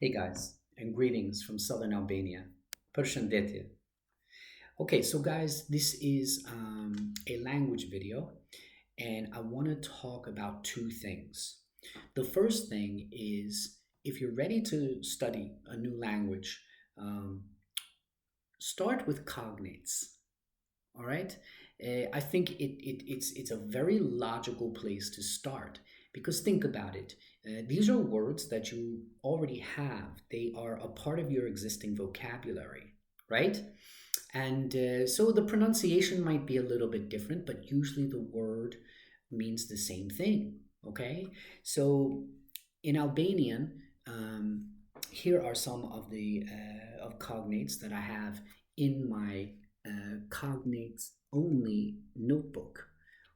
Hey guys, and greetings from southern Albania. Përshëndetje. Okay, so guys, this is a language video, and I want to talk about two things. The first thing is if you're ready to study a new language, um, start with cognates. All right. I think it's a very logical place to start because think about it. These are words that you already have. They are a part of your existing vocabulary, right? And so the pronunciation might be a little bit different, but usually the word means the same thing. Okay. So in Albanian, here are some of the of cognates that I have in my cognates only notebook.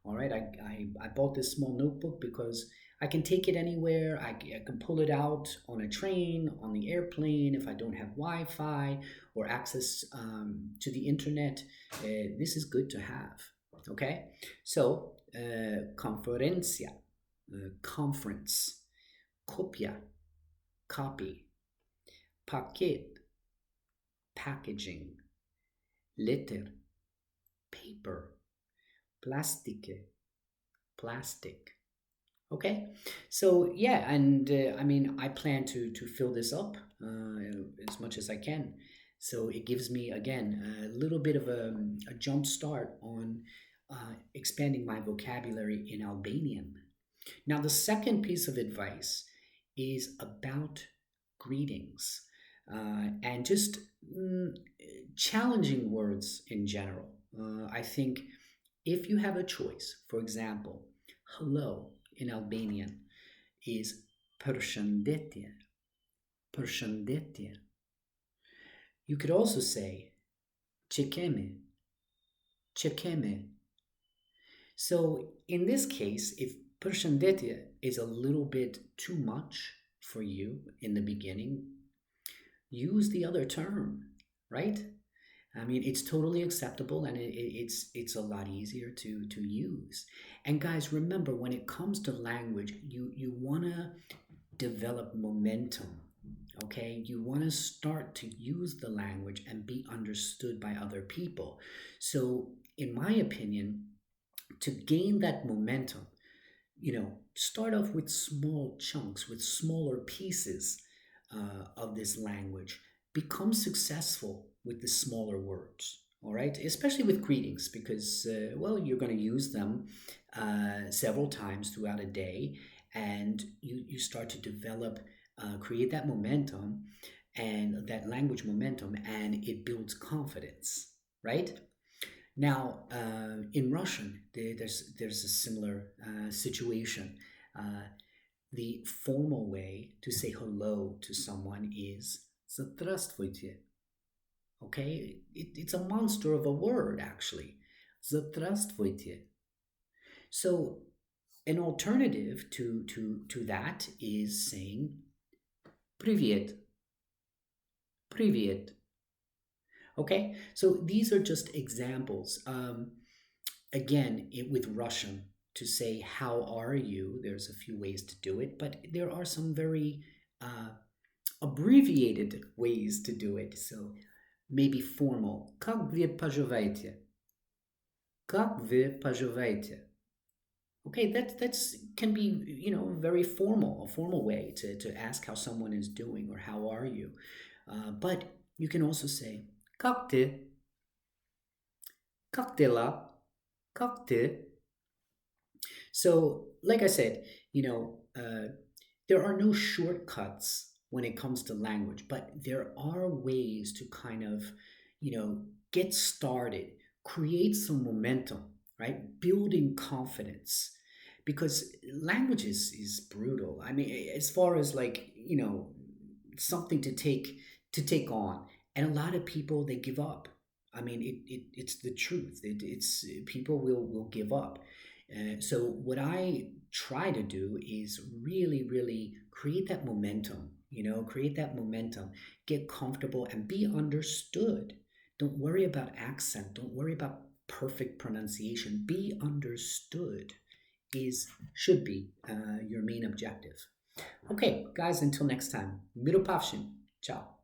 All right, I bought this small notebook because I can take it anywhere. I can pull it out on a train, on the airplane, if I don't have Wi-Fi or access to the internet. This is good to have. Okay, so conferencia, conference, copia, copy, paket, packaging, letter, paper, plastike, plastic. Okay, so yeah, and I mean, I plan to fill this up as much as I can. So it gives me again a little bit of a jump start on expanding my vocabulary in Albanian. Now, the second piece of advice is about greetings and just challenging words in general. I think if you have a choice, for example, hello in Albanian is përshëndetje, përshëndetje. You could also say çekeme, çekeme. So in this case, if përshëndetje is a little bit too much for you in the beginning, use the other term, right? I mean, it's totally acceptable and it's a lot easier to use. And guys, remember when it comes to language, you want to develop momentum. Okay, you want to start to use the language and be understood by other people. So, in my opinion, to gain that momentum, start off with small chunks, with smaller pieces of this language. Become successful with the smaller words, all right? Especially with greetings, because, well, you're going to use them several times throughout a day, and you start to develop, create that momentum and that language momentum, and it builds confidence, right? Now, in Russian, there's a similar situation. Uh, the formal way to say hello to someone is "Здравствуйте." Okay, it's a monster of a word actually. "Здравствуйте." So, an alternative to that is saying "Привет." Привет. Okay, so these are just examples. Again, with Russian, to say how are you, there's a few ways to do it, but there are some very abbreviated ways to do it. So maybe formal. Как вы поживаете? Как вы поживаете? Okay, that's can be very formal, a formal way to ask how someone is doing or how are you. But you can also say как ты, как дела, как ты. So, like I said, there are no shortcuts when it comes to language, but there are ways to kind of, get started, create some momentum, right? Building confidence. Because language is brutal. I mean, as far as like, something to take on. And a lot of people they give up. I mean, it's the truth. It's people will give up. So what I try to do is really, really create that momentum. Create that momentum, get comfortable, and be understood. Don't worry about accent. Don't worry about perfect pronunciation. Be understood is should be your main objective. Okay, guys, until next time. Miropavshin. Ciao.